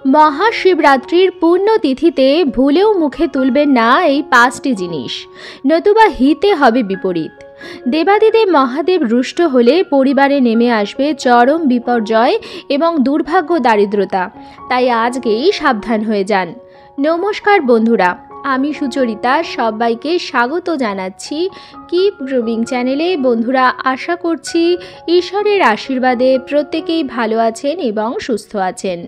মহাশিবরাত্রির পুণ্যতিথিতে ভুলেও মুখে তুলবেন না এই 5টি জিনিস, নতুবা হিতে হবে বিপরীত। দেবাদিদেব মহাদেব রুষ্ট হলে পরিবারে নেমে আসবে চরম বিপর্যয় এবং দুর্ভাগ্য দারিদ্রতা। তাই আজকেই সাবধান হয়ে যান। নমস্কার বন্ধুরা, আমি সুচরিতা সবাইকে স্বাগত জানাচ্ছি কিপ গ্রুমিং চ্যানেলে। বন্ধুরা, আশা করছি ঈশ্বরের আশীর্বাদে প্রত্যেকেই ভালো আছেন এবং সুস্থ আছেন।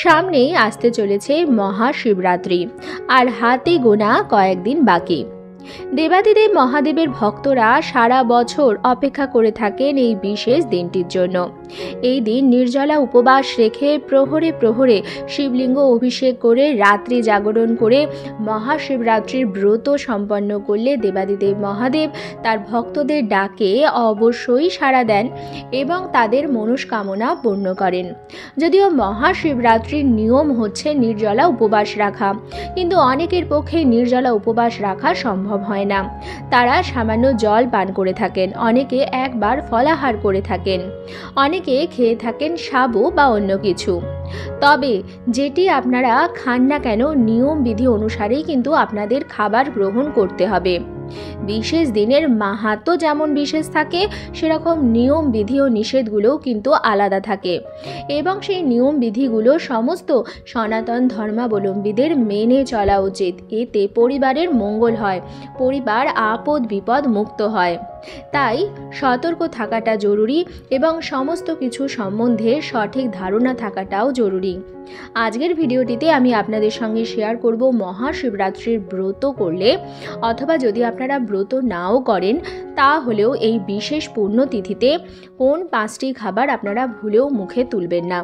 সামনেই আসতে চলেছে মহাশিবরাত্রি, আর হাতে গোনা কয়েকদিন বাকি। দেবাদিদেব মহাদেবের ভক্তরা সারা বছর অপেক্ষা করে থাকেন এই বিশেষ দিনটির জন্য। এই দিন নির্জলা উপবাস রেখে প্রহরে প্রহরে শিবলিঙ্গ অভিষেক করে রাত্রি জাগরণ করে মহাশিবরাত্রির ব্রত সম্পন্ন করলে দেবাদিদেব মহাদেব তার ভক্তদের ডাকে অবশ্যই সাড়া দেন এবং তাদের মনস্কামনা পূর্ণ করেন। যদিও মহাশিবরাত্রির নিয়ম হচ্ছে নির্জলা উপবাস রাখা, কিন্তু অনেকের পক্ষে নির্জলা উপবাস রাখা সম্ভব হয় না। তারা সামান্য জল পান করে থাকেন, অনেকে একবার ফলাহার করে থাকেন, অনেকে খেয়ে থাকেন সাবু বা অন্য কিছু। তবে যেটি আপনারা খান না কেন, নিয়ম বিধি অনুসারেই কিন্তু আপনাদের খাবার গ্রহণ করতে হবে। বিশেষ দিনের মাহাত্ম্য যেমন বিশেষ থাকে, সেরকম নিয়ম বিধি ও নিষেধগুলোও কিন্তু আলাদা থাকে এবং সেই নিয়ম বিধিগুলো সমস্ত সনাতন ধর্মাবলম্বীদের মেনে চলা উচিত। এতে পরিবারের মঙ্গল হয়, পরিবার আপদ বিপদ মুক্ত হয়। তাই সতর্ক থাকাটা জরুরি এবং সমস্ত কিছু সম্বন্ধে সঠিক ধারণা থাকাটাও জরুরি। আজকের ভিডিওটিতে আমি আপনাদের সঙ্গে শেয়ার করব মহাশিবরাত্রির ব্রত করলে, অথবা যদি আপনারা ব্রত নাও করেন তাহলেও এই বিশেষ পুণ্যতিথিতে কোন 5টি খাবার আপনারা ভুলেও মুখে তুলবেন না।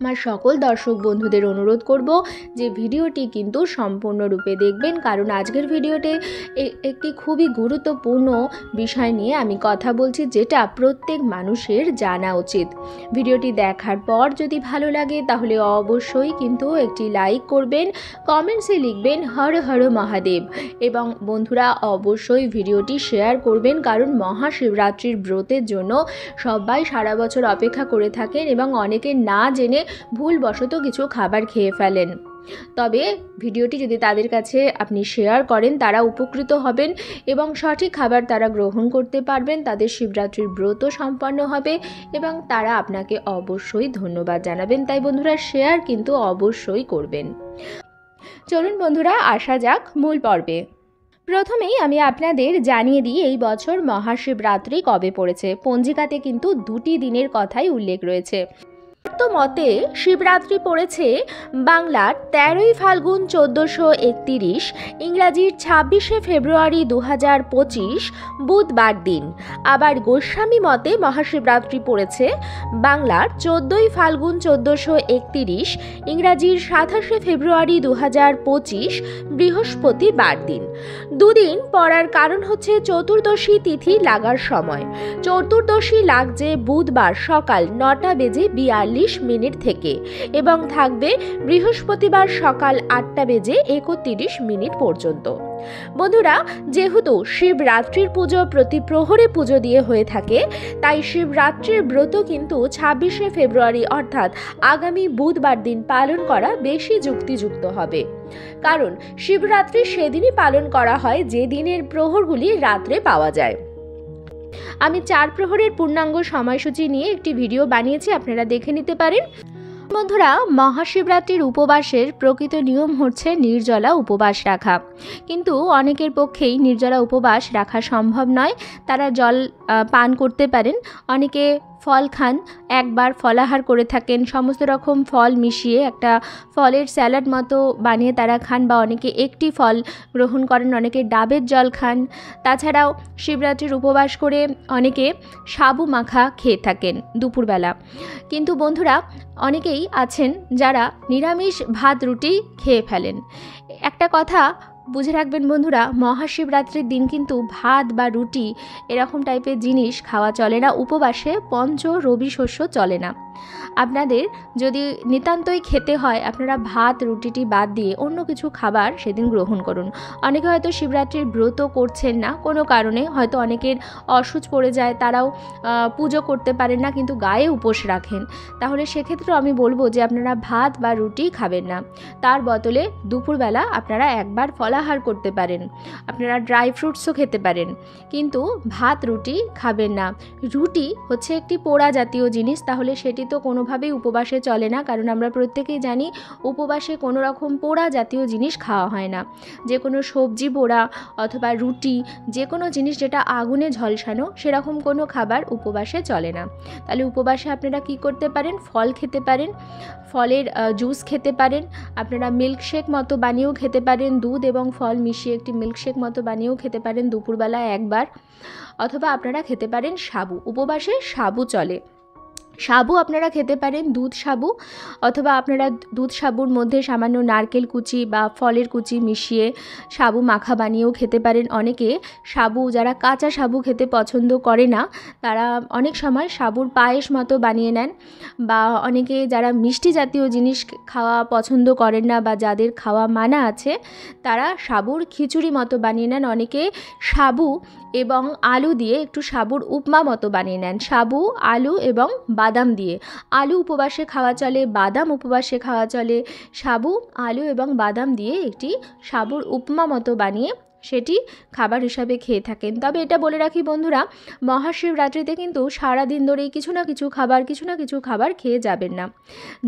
আমার সকল দর্শক বন্ধুদের অনুরোধ করব যে ভিডিওটি কিন্তু সম্পূর্ণরূপে দেখবেন, কারণ আজকের ভিডিওতে একটি খুবই গুরুত্বপূর্ণ বিষয় নিয়ে আমি কথা বলছি, যেটা প্রত্যেক মানুষের জানা উচিত। ভিডিওটি দেখার পর যদি ভালো লাগে তাহলে অবশ্যই কিন্তু একটি লাইক করবেন, কমেন্টসে লিখবেন হর হর মহাদেব, এবং বন্ধুরা অবশ্যই ভিডিওটি শেয়ার করবেন, কারণ মহাশিবরাত্রির ব্রতের জন্য সবাই সারা বছর অপেক্ষা করে থাকেন এবং অনেকে না জেনে ভুলবশত কিছু খাবার খেয়ে ফেলেন। তবে ভিডিওটি যদি তাদের কাছে আপনি শেয়ার করেন, তারা উপকৃত হবেন এবং সঠিক খাবার তারা গ্রহণ করতে পারবেন, তাদের শিবরাত্রির ব্রত সম্পন্ন হবে এবং তারা আপনাকে অবশ্যই ধন্যবাদ জানাবেন। তাই বন্ধুরা, শেয়ার কিন্তু অবশ্যই করবেন। চলুন বন্ধুরা, আসা যাক মূল পর্বে। প্রথমেই আমি আপনাদের জানিয়ে দিই এই বছর মহাশিবরাত্রি কবে পড়েছে। পঞ্জিকাতে কিন্তু 2টি দিনের কথাই উল্লেখ রয়েছে। মতে শিবরাত্রি পড়েছে বাংলার 13ই ফাল্গুন 1431, ইংরাজির 26শে ফেব্রুয়ারি 2025 বুধবার দিন। আবার গোস্বামী মতে মহাশিবরাত্রি পড়েছে বাংলার 14ই ফাল্গুন 1431, ইংরাজির 27শে ফেব্রুয়ারি 2025 বৃহস্পতিবার দিন। দুদিন পড়ার কারণ হচ্ছে চতুর্দশী তিথি লাগার সময়। চতুর্দশী লাগছে বুধবার সকাল 9:42 থেকে এবং থাকবে বৃহস্পতিবার সকাল 8:31 পর্যন্ত। বন্ধুরা, যেহেতু শিবরাত্রির পুজো প্রতি প্রহরে পুজো দিয়ে হয়ে থাকে, তাই শিবরাত্রির ব্রত কিন্তু 26শে ফেব্রুয়ারি অর্থাৎ আগামী বুধবার দিন পালন করা বেশি যুক্তিযুক্ত হবে, কারণ শিবরাত্রি সেদিনই পালন করা হয় যে দিনের প্রহরগুলি রাত্রে পাওয়া যায়। আমি 4 প্রহরের পূর্ণাঙ্গ সময়সূচি নিয়ে একটি ভিডিও বানিয়েছি, আপনারা দেখে নিতে পারেন। বন্ধুরা, মহাশিবরাত্রির উপবাসের প্রকৃত নিয়ম হচ্ছে নির্জলা উপবাস রাখা, কিন্তু অনেকের পক্ষেই নির্জলা উপবাস রাখা সম্ভব নয়। তারা জল পান করতে পারেন, অনেকে ফল খান, একবার ফলাহার করে থাকেন, সমস্ত রকম ফল মিশিয়ে একটা ফলের স্যালাড মতো বানিয়ে তারা খান, বা অনেকে একটি ফল গ্রহণ করেন, অনেকে ডাবের জল খান। তাছাড়াও শিবরাত্রির উপবাস করে অনেকে সাবু মাখা খেয়ে থাকেন দুপুরবেলা। কিন্তু বন্ধুরা, অনেকেই আছেন যারা নিরামিষ ভাত রুটি খেয়ে ফেলেন। একটা কথা বুঝে রাখবেন বন্ধুরা, মহাশিবরাত্রির দিন কিন্তু ভাত বা রুটি এরকম টাইপের জিনিস খাওয়া চলে না। উপবাসে পঞ্চ রবি শস্য চলে না। আপনাদের যদি নিতান্তই খেতে হয়, আপনারা ভাত রুটিটি বাদ দিয়ে অন্য কিছু খাবার সেদিন গ্রহণ করুন। অনেকে হয়তো শিবরাত্রির ব্রত করছেন না কোনো কারণে, হয়তো অনেকের অসুচ পড়ে যায়, তারাও পুজো করতে পারেন না কিন্তু গায়ে উপোস রাখেন। তাহলে সেক্ষেত্রেও আমি বলবো যে আপনারা ভাত বা রুটি খাবেন না। তার বদলে দুপুরবেলা আপনারা একবার ফলাহার করতে পারেন, আপনারা ড্রাই ফ্রুটসও খেতে পারেন, কিন্তু ভাত রুটি খাবেন না। রুটি হচ্ছে একটি পোড়া জাতীয় জিনিস, তাহলে সেটি তো কোনোভাবেই উপবাসে চলে না, কারণ আমরা প্রত্যেকেই জানি উপবাসে কোনো রকম পোড়া জাতীয় জিনিস খাওয়া হয় না। যে কোনো সবজি পোড়া অথবা রুটি, যে কোনো জিনিস যেটা আগুনে ঝলসানো, সেরকম কোনো খাবার উপবাসে চলে না। তাহলে উপবাসে আপনারা কি করতে পারেন, ফল খেতে পারেন, ফলের জুস খেতে পারেন, আপনারা মিল্কশেক মতো বানিয়েও খেতে পারেন, দুধ এবং ফল মিশিয়ে একটি মিল্কশেক মতো বানিয়েও খেতে পারেন দুপুরবেলা একবার, অথবা আপনারা খেতে পারেন সাবু। উপবাসে সাবু চলে, সাবু আপনারা খেতে পারেন, দুধ সাবু, অথবা আপনারা দুধ সাবুর মধ্যে সামান্য নারকেল কুচি বা ফলের কুচি মিশিয়ে সাবু মাখা বানিয়েও খেতে পারেন। অনেকে সাবু, যারা কাঁচা সাবু খেতে পছন্দ করে না, তারা অনেক সময় সাবুর পায়েস মতো বানিয়ে নেন, বা অনেকে যারা মিষ্টি জাতীয় জিনিস খাওয়া পছন্দ করেন না বা যাদের খাওয়া মানা আছে, তারা সাবুর খিচুড়ি মতো বানিয়ে নেন। অনেকে সাবু এবং আলু দিয়ে একটু সাবুর উপমা মতো বানিয়ে নেন, সাবু আলু এবং বাদাম দিয়ে। আলু উপবাসে খাওয়া চলে, বাদাম উপবাসে খাওয়া চলে, সাবু আলু এবং বাদাম দিয়ে একটি সাবুর উপমা মতো বানিয়ে সেটি খাবার হিসাবে খেয়ে থাকেন। তবে এটা বলে রাখি বন্ধুরা, মহাশিবরাত্রিতে কিন্তু সারাদিন ধরেই কিছু না কিছু খাবার খেয়ে যাবেন না।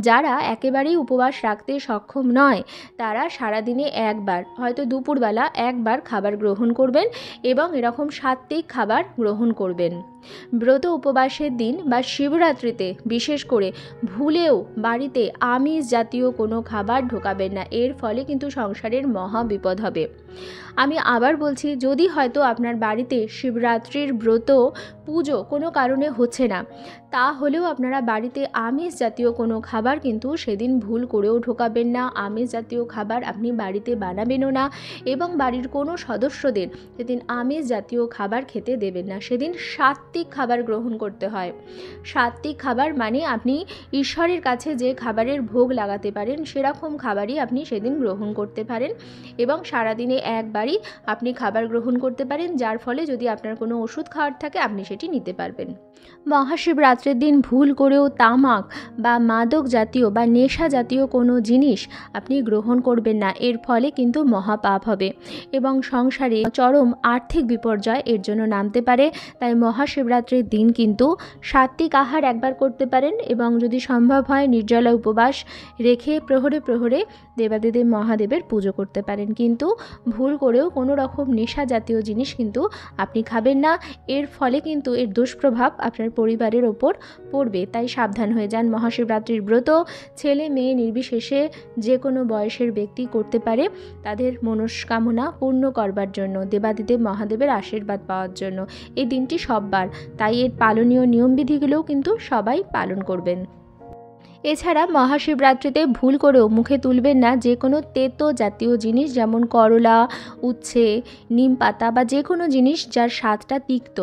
যারা একেবারেই উপবাস রাখতে সক্ষম নয়, তারা সারাদিনে একবার, হয়তো দুপুরবেলা একবার খাবার গ্রহণ করবেন এবং এরকম সাত্ত্বিক খাবার গ্রহণ করবেন। ব্রত উপবাসের দিন বা শিবরাত্রিতে বিশেষ করে ভুলেও বাড়িতে আমিষ জাতীয় কোনো খাবার ঢোকাবেন না, এর ফলে কিন্তু সংসারের মহা বিপদ হবে। আমি আবার বলছি, যদি হয়তো আপনার বাড়িতে শিবরাত্রির ব্রত পুজো কোনো কারণে হচ্ছে না, তাহলেও আপনারা বাড়িতে আমিষ জাতীয় কোনো খাবার কিন্তু সেদিন ভুল করেও ঢোকাবেন না। আমিষ জাতীয় খাবার আপনি বাড়িতে বানাবেনও না, এবং বাড়ির কোনো সদস্যদের সেদিন আমিষ জাতীয় খাবার খেতে দেবেন না। সেদিন সাত্ত্বিক খাবার গ্রহণ করতে হয়। সাত্ত্বিক খাবার মানে আপনি ঈশ্বরের কাছে যে খাবারের ভোগ লাগাতে পারেন, সেরকম খাবারই আপনি সেদিন গ্রহণ করতে পারেন, এবং সারাদিনে একবারই আপনি খাবার গ্রহণ করতে পারেন, যার ফলে যদি আপনার কোনো ওষুধ খাওয়ার থাকে আপনি সেটি নিতে পারবেন। মহাশিবরাত্রির দিন ভুল করেও তামাক বা মাদক জাতীয় বা নেশা জাতীয় কোনো জিনিস আপনি গ্রহণ করবেন না, এর ফলে কিন্তু মহাপাপ হবে এবং সংসারে চরম আর্থিক বিপর্যয় এর জন্য নামতে পারে। তাই মহাশিবরাত্রির দিন কিন্তু সাত্ত্বিক আহার একবার করতে পারেন, এবং যদি সম্ভব হয় নির্জলা উপবাস রেখে প্রহরে প্রহরে দেবাদিদেব মহাদেবের পুজো করতে পারেন, কিন্তু ভুল করেও কোনো রকম নেশা জাতীয় জিনিস কিন্তু আপনি খাবেন না। এর ফলে কিন্তু এর দুষ্প্রভাব আপনার পরিবারের ওপর পড়বে। তাই সাবধান হয়ে যান। মহাশিবরাত্রির ব্রত ছেলে মেয়ে নির্বিশেষে যে কোনো বয়সের ব্যক্তি করতে পারে, তাদের মনস্কামনা পূর্ণ করবার জন্য, দেবাদিদেব মহাদেবের আশীর্বাদ পাওয়ার জন্য। এই দিনটি সববার, তাই এর পালনীয় নিয়মবিধিগুলোও কিন্তু সবাই পালন করবেন। এছাড়া মহাশিবরাত্রিতে ভুল করেও মুখে তুলবেন না যে কোনো তেতো জাতীয় জিনিস, যেমন করলা, উচ্ছে, নিম পাতা বা যে কোনো জিনিস যার স্বাদটা তিক্ত।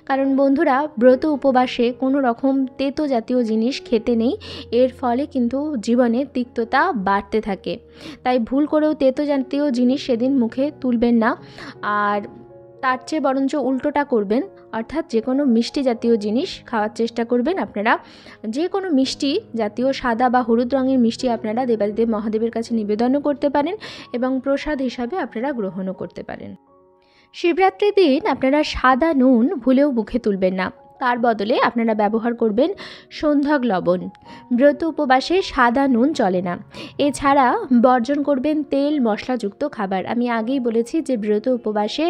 কারণ বন্ধুরা, ব্রত উপবাসে কোনো রকম তেতো জাতীয় জিনিস খেতে নেই, এর ফলে কিন্তু জীবনে তিক্ততা বাড়তে থাকে। তাই ভুল করেও তেতো জাতীয় জিনিস সেদিন মুখে তুলবেন না। আর তার চেয়ে বরঞ্চ উল্টোটা করবেন, অর্থাৎ যে কোনো মিষ্টি জাতীয় জিনিস খাওয়ার চেষ্টা করবেন। আপনারা যে কোনো মিষ্টি জাতীয় সাদা বা হলুদ রঙের মিষ্টি আপনারা দেবাদিদেব মহাদেবের কাছে নিবেদনও করতে পারেন এবং প্রসাদ হিসাবে আপনারা গ্রহণও করতে পারেন। শিবরাত্রির দিন আপনারা সাদা নুন ভুলেও মুখে তুলবেন না, তার বদলে আপনারা ব্যবহার করবেন সন্ধ্যাক লবণ। ব্রত উপবাসে সাদা নুন চলে না। এছাড়া বর্জন করবেন তেল মশলাযুক্ত খাবার। আমি আগেই বলেছি যে ব্রত উপবাসে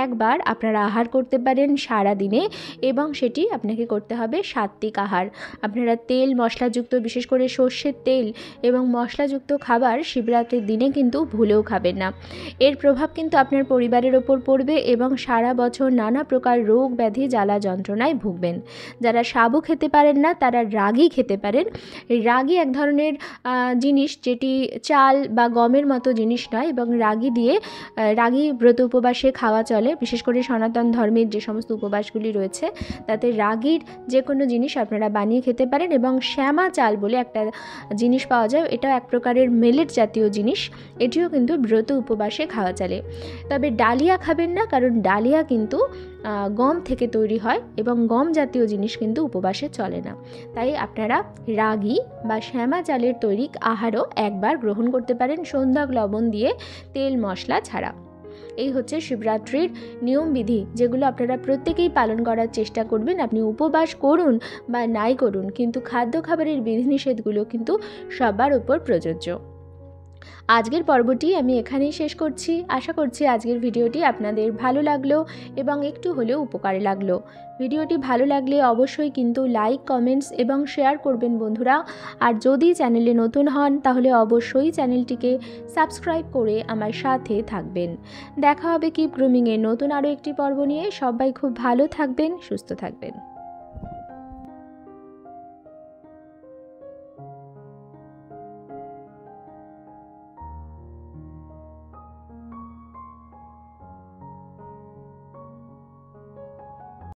একবার আপনারা আহার করতে পারেন সারা দিনে, এবং সেটি আপনাকে করতে হবে সাত্ত্বিক আহার। আপনারা তেল মশলাযুক্ত, বিশেষ করে সর্ষের তেল এবং মশলাযুক্ত খাবার শিবরাত্রির দিনে কিন্তু ভুলেও খাবেন না। এর প্রভাব কিন্তু আপনার পরিবারের ওপর পড়বে এবং সারা বছর নানা প্রকার রোগ ব্যাধি জ্বালা যন্ত্রণায় ভুগবেন। যারা সাবু খেতে পারেন না তারা রাগি খেতে পারেন। রাগি এক ধরনের জিনিস যেটি চাল বা গমের মতো জিনিস নয়, এবং রাগি দিয়ে রাগি ব্রত উপবাসে খাওয়া চলে। বিশেষ করে সনাতন ধর্মের যে সমস্ত উপবাসগুলি রয়েছে তাতে রাগির যে কোনো জিনিস আপনারা বানিয়ে খেতে পারেন। এবং শ্যামা চাল বলে একটা জিনিস পাওয়া যায়, এটাও এক প্রকারের মিলেট জাতীয় জিনিস, এটিও কিন্তু ব্রত উপবাসে খাওয়া চলে। তবে ডালিয়া খাবেন না, কারণ ডালিয়া কিন্তু গম থেকে তৈরি হয় এবং গম জাতীয় জিনিস কিন্তু উপবাসে চলে না। তাই আপনারা রাগি বা শ্যামা চালের তৈরি আহারও একবার গ্রহণ করতে পারেন, সন্ধ্যা লবণ দিয়ে, তেল মশলা ছাড়া। এই হচ্ছে শিবরাত্রির নিয়মবিধি, যেগুলো আপনারা প্রত্যেকেই পালন করার চেষ্টা করবেন। আপনি উপবাস করুন বা নাই করুন, কিন্তু খাদ্য খাবারের বিধিনিষেধগুলো কিন্তু সবার উপর প্রযোজ্য। আজকের পর্বটি আমি এখানেই শেষ করছি। আশা করছি আজকের ভিডিওটি আপনাদের ভালো লাগলো এবং একটু হলেও উপকারে লাগলো। ভিডিওটি ভালো লাগলে অবশ্যই কিন্তু লাইক, কমেন্টস এবং শেয়ার করবেন বন্ধুরা। আর যদি চ্যানেলে নতুন হন তাহলে অবশ্যই চ্যানেলটিকে সাবস্ক্রাইব করে আমার সাথে থাকবেন। দেখা হবে কিপ গ্রুমিংয়ের নতুন আরও একটি পর্ব নিয়ে। সবাই খুব ভালো থাকবেন, সুস্থ থাকবেন।